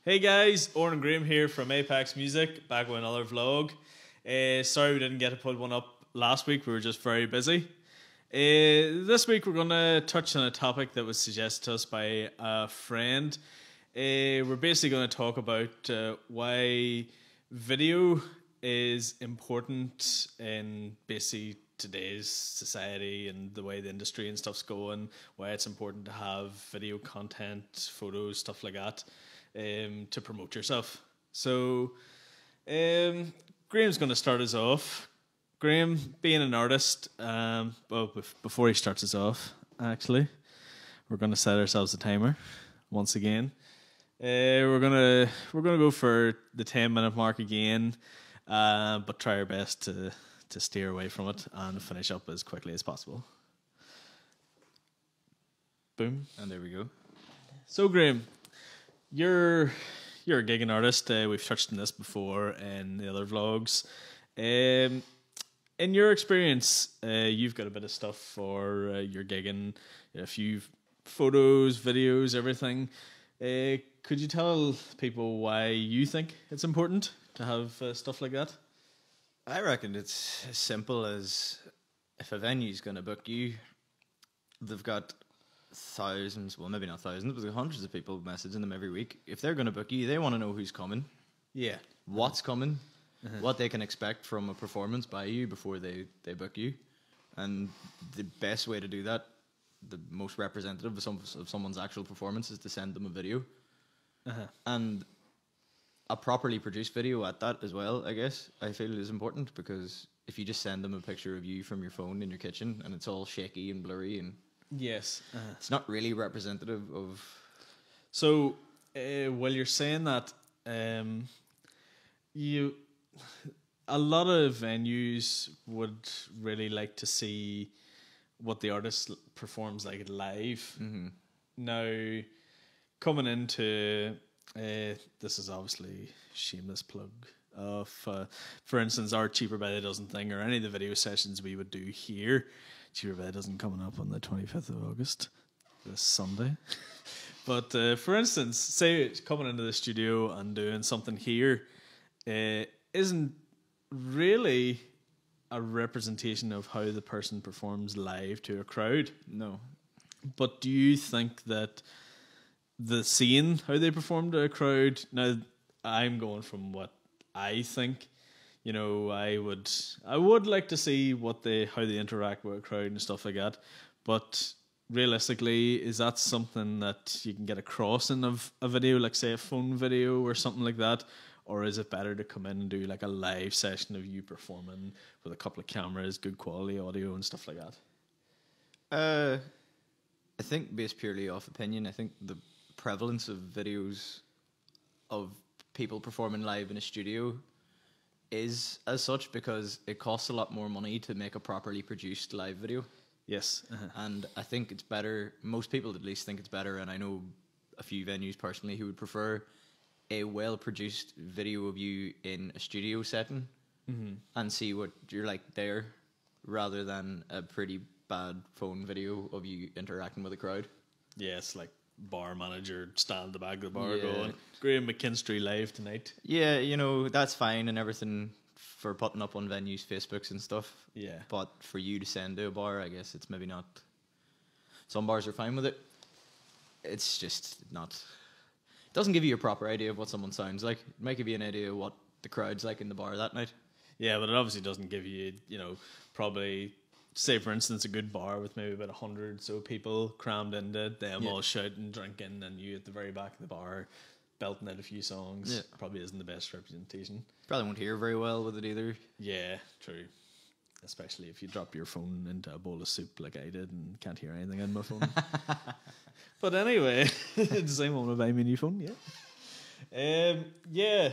Hey guys, Oren and Graham here from Apex Music, back with another vlog. Sorry we didn't get to put one up last week, we were just very busy. This week we're going to touch on a topic that was suggested to us by a friend. We're basically going to talk about why video is important in basically today's society and the way the industry and stuff's going, why it's important to have video content, photos, stuff like that. To promote yourself. So, Graham's going to start us off. Graham, being an artist, before he starts us off, actually, we're going to set ourselves a timer once again. We're gonna go for the 10-minute mark again, but try our best to steer away from it and finish up as quickly as possible. Boom, and there we go. So, Graham, You're a gigging artist. We've touched on this before in the other vlogs. In your experience, you've got a bit of stuff for your gigging, a few photos, videos, everything. Could you tell people why you think it's important to have stuff like that? I reckon it's as simple as if a venue's going to book you, they've got thousands, well maybe not thousands, but hundreds of people messaging them every week. If they're going to book you, they want to know who's coming, what's coming, what they can expect from a performance by you before they book you. And the best way to do that, the most representative of someone's actual performance, is to send them a video. And a properly produced video at that as well, I guess, I feel is important, because if you just send them a picture of you from your phone in your kitchen and it's all shaky and blurry and yes, it's not really representative of. So, while you're saying that, a lot of venues would really like to see what the artist performs like live. Now, coming into this is obviously shameless plug of, for instance, our Cheaper by the Dozen thing, or any of the video sessions we would do here. Cheaper by the Dozen coming up on the 25th of August, this Sunday. But for instance, say coming into the studio and doing something here isn't really a representation of how the person performs live to a crowd. No. But do you think that the seeing how they perform to a crowd, now I'm going from what I think, you know, I would like to see how they interact with a crowd and stuff like that. But realistically, is that something that you can get across in a video, like say a phone video or something like that? Or is it better to come in and do like a live session of you performing with a couple of cameras, good quality audio and stuff like that? I think, based purely off opinion, I think the prevalence of videos of people performing live in a studio is as such because it costs a lot more money to make a properly produced live video. Yes. And I think it's better, most people at least think it's better, and I know a few venues personally who would prefer a well-produced video of you in a studio setting and see what you're like there, rather than a pretty bad phone video of you interacting with a crowd. Yes, like bar manager stand at the back of the bar going, Graham McKinstry live tonight. Yeah, you know, that's fine and everything for putting up on venues, Facebooks and stuff. Yeah. But for you to send to a bar, I guess it's maybe not. Some bars are fine with it. It's just not. It doesn't give you a proper idea of what someone sounds like. It might give you an idea of what the crowd's like in the bar that night. Yeah, but it obviously doesn't give you, probably, say for instance, a good bar with maybe about 100 so people crammed into it, them all shouting, drinking, and you at the very back of the bar belting out a few songs. Probably isn't the best representation. Probably won't hear very well with it either. Yeah, true. Especially if you drop your phone into a bowl of soup like I did and can't hear anything on my phone. But anyway, does anyone want to buy me a new phone? Yeah.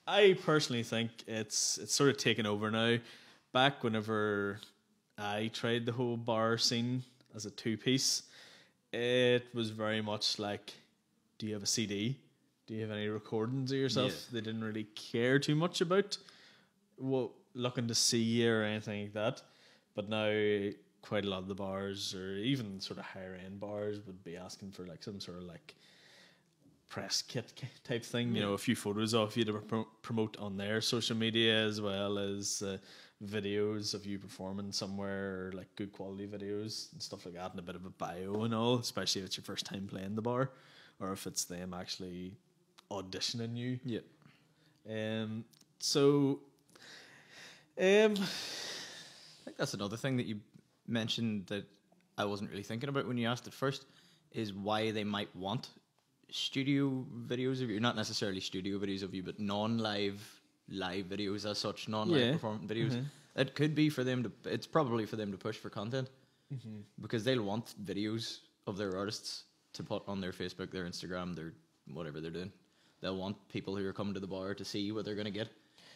I personally think it's sort of taken over now. Back whenever I tried the whole bar scene as a two-piece, it was very much like, do you have a CD? Do you have any recordings of yourself? Yeah. They didn't really care too much about looking to see you or anything like that. But now quite a lot of the bars, or even sort of higher end bars, would be asking for like some sort of like press kit type thing. You know, a few photos of you to promote on their social media, as well as videos of you performing somewhere, like good quality videos and stuff like that, and a bit of a bio and all, especially if it's your first time playing the bar, or if it's them actually auditioning you. Yeah. So I think that's another thing that you mentioned that I wasn't really thinking about when you asked it first, is why they might want studio videos of you. Not necessarily studio videos of you, but live videos as such, non-live performance videos. It could be for them to, it's probably for them to push for content, because they'll want videos of their artists to put on their Facebook, their Instagram, their whatever they're doing. They'll want people who are coming to the bar to see what they're going to get.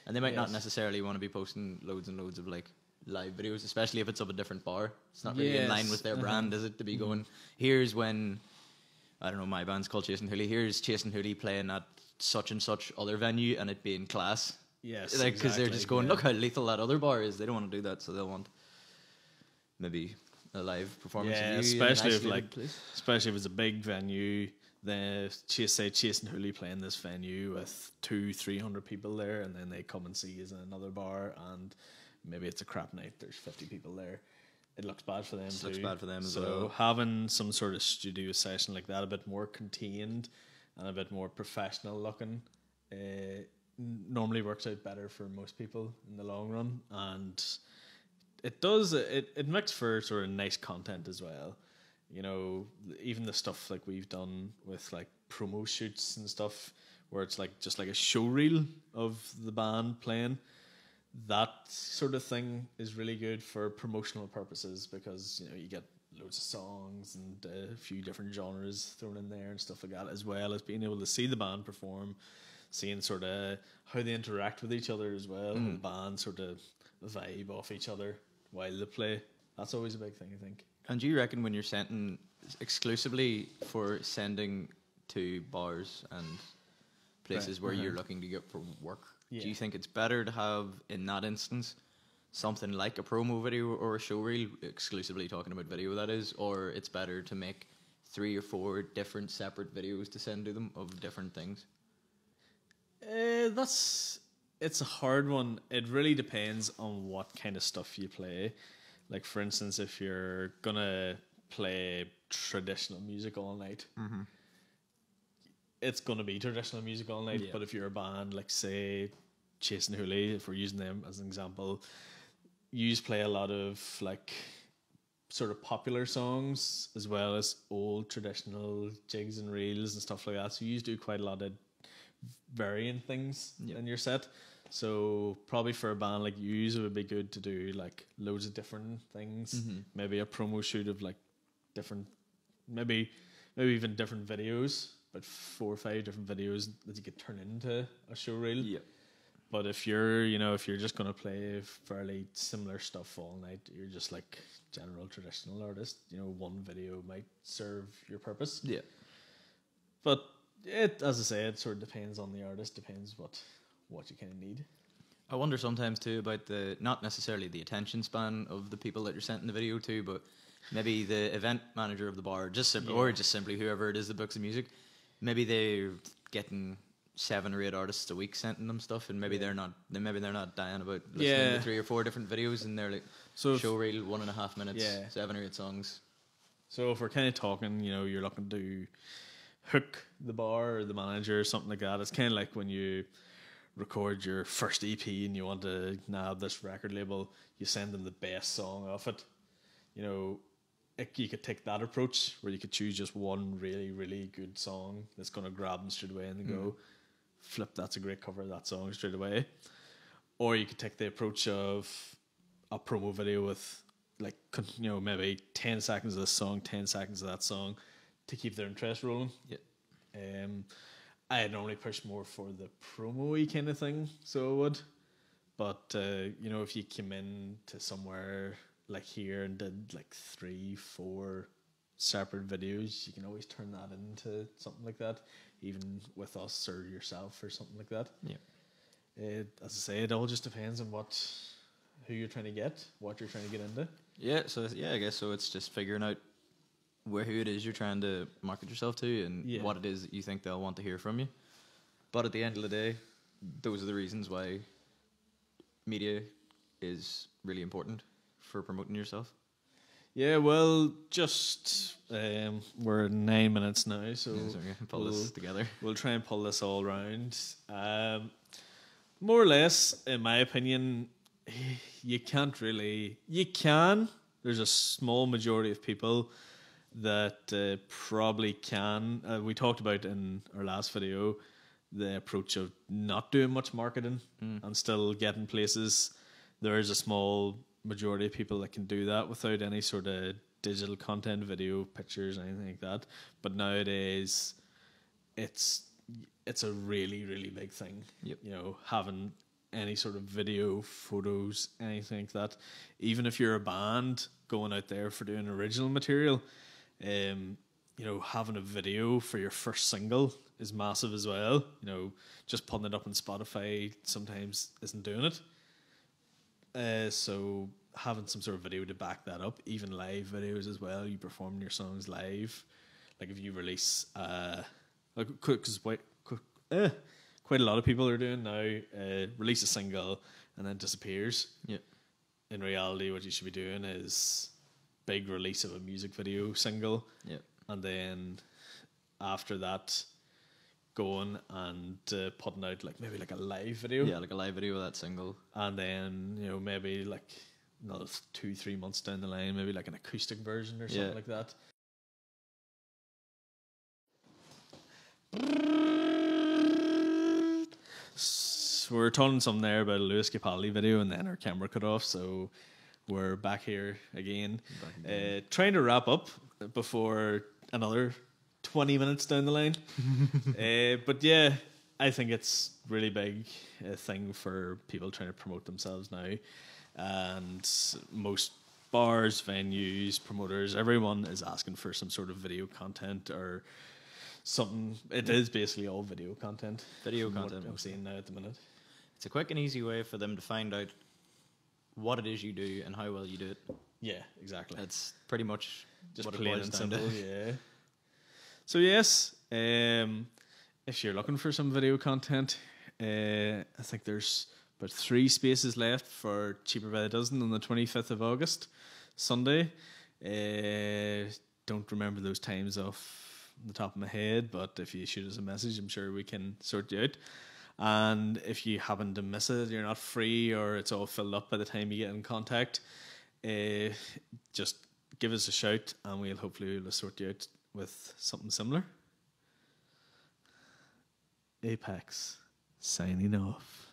And they might not necessarily want to be posting loads and loads of like live videos, especially if it's of a different bar. It's not really in line with their brand, is it? To be going, here's when, I don't know, my band's called Chasing Hooley. Here's Chasing Hooley playing at such and such other venue, and it being class. Yes, like, because they're just going, look how lethal that other bar is. They don't want to do that, so they'll want maybe a live performance. Yeah, of you especially if it's a big venue. Chasing Hooley playing this venue with 200-300 people there, and then they come and see us in another bar, and maybe it's a crap night. There's 50 people there. It looks bad for them too. Looks bad for them as well. So having some sort of studio session like that, a bit more contained and a bit more professional looking, normally works out better for most people in the long run, and it makes for sort of nice content as well. You know, even the stuff like we've done with like promo shoots and stuff, where it's like just like a show reel of the band playing. That sort of thing is really good for promotional purposes, because you know you get loads of songs and a few different genres thrown in there and stuff like that, as well as being able to see the band perform, seeing sort of how they interact with each other as well. The band sort of vibe off each other while they play. That's always a big thing, I think. And do you reckon when you're sending exclusively for sending to bars and places where you're looking to get for work, do you think it's better to have, in that instance, something like a promo video or a show reel, exclusively talking about video that is, or it's better to make 3 or 4 different separate videos to send to them of different things? It's a hard one. It really depends on what kind of stuff you play. Like, for instance, if you're gonna play traditional music all night, it's gonna be traditional music all night. But if you're a band, like say Chasing Hooley, if we're using them as an example, you play a lot of like sort of popular songs as well as old traditional jigs and reels and stuff like that. So you do quite a lot of varying things in your set. So probably for a band like yous, it would be good to do like loads of different things. Maybe a promo shoot of like different, maybe even different videos, but 4 or 5 different videos that you could turn into a show reel. Yeah. But if you're just gonna play fairly similar stuff all night, you're just like general traditional artist. You know, one video might serve your purpose. Yeah. But as I say, it sort of depends on the artist. Depends what you kind of need. I wonder sometimes too about not necessarily the attention span of the people that you're sending the video to, but maybe the event manager of the bar, or just simply whoever it is that books the music. Maybe they're getting 7 or 8 artists a week sending them stuff, and maybe they're not dying about listening to 3 or 4 different videos, and they're like, show reel 1.5 minutes, 7 or 8 songs. So if we're kind of talking, you know, you're looking to hook the bar or the manager or something like that, it's kind of like when you record your first EP and you want to nab this record label, you send them the best song off it. You know, you could take that approach where you could choose just one really, really good song that's going to grab them straight away and they go, flip, that's a great cover of that song straight away. Or you could take the approach of a promo video with like, you know, maybe 10 seconds of this song, 10 seconds of that song to keep their interest rolling. Yeah. I normally push more for the promo-y kind of thing, so I would. But, you know, if you came in to somewhere like here and did like 3, 4 separate videos, you can always turn that into something like that, even with us or yourself or something like that. Yeah. As I say, it all just depends on who you're trying to get, what you're trying to get into. Yeah, so I guess so. It's just figuring out who it is you're trying to market yourself to, and what it is that you think they'll want to hear from you. But at the end of the day, those are the reasons why media is really important for promoting yourself. Yeah, well, just we're 9 minutes now, so pull this together. We'll try and pull this all around. More or less, in my opinion, you can't really. You can. There's a small majority of people that probably can. We talked about in our last video the approach of not doing much marketing and still getting places. There is a small majority of people that can do that without any sort of digital content, video, pictures, anything like that. But nowadays, it's a really, really big thing. Yep. You know, having any sort of video, photos, anything like that. Even if you're a band going out there for doing original material, you know, having a video for your first single is massive as well. You know, just putting it up on Spotify sometimes isn't doing it. So having some sort of video to back that up, even live videos as well, you perform your songs live. Like if you release, because quite a lot of people are doing now, release a single and then disappears. Yeah. In reality, what you should be doing is big release of a music video single. Yeah. And then after that, going and putting out maybe a live video. Yeah, like a live video of that single. And then, you know, maybe another 2-3 months down the line, maybe an acoustic version or something like that. So we were talking something there about a Lewis Capaldi video, and then our camera cut off, so we're back here again. Trying to wrap up before another 20 minutes down the line. But yeah, I think it's really big thing for people trying to promote themselves now. And most bars, venues, promoters, everyone is asking for some sort of video content or something. It is basically all video content. Video content. I'm seeing now at the minute. It's a quick and easy way for them to find out what it is you do and how well you do it. Yeah, exactly. It's pretty much just what plain it boils and down simple. to. Yeah. So yes, if you're looking for some video content, I think there's about 3 spaces left for Cheaper by the Dozen on the 25th of August, Sunday. Don't remember those times off the top of my head, but if you shoot us a message, I'm sure we can sort you out. And if you happen to miss it, you're not free, or it's all filled up by the time you get in contact, just give us a shout and we'll hopefully sort you out with something similar. Apex signing off.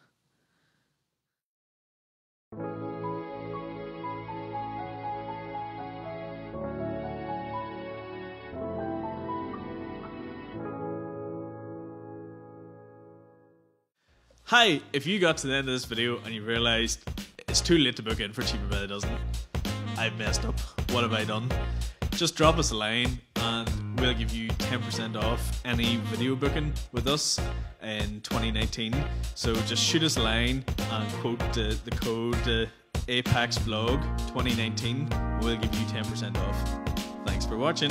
Hi, if you got to the end of this video and you realised it's too late to book in for Cheaper by the Dozen, I've messed up. What have I done? Just drop us a line and we'll give you 10% off any video booking with us in 2019. So just shoot us a line and quote the code APAXVlog 2019. We'll give you 10% off. Thanks for watching.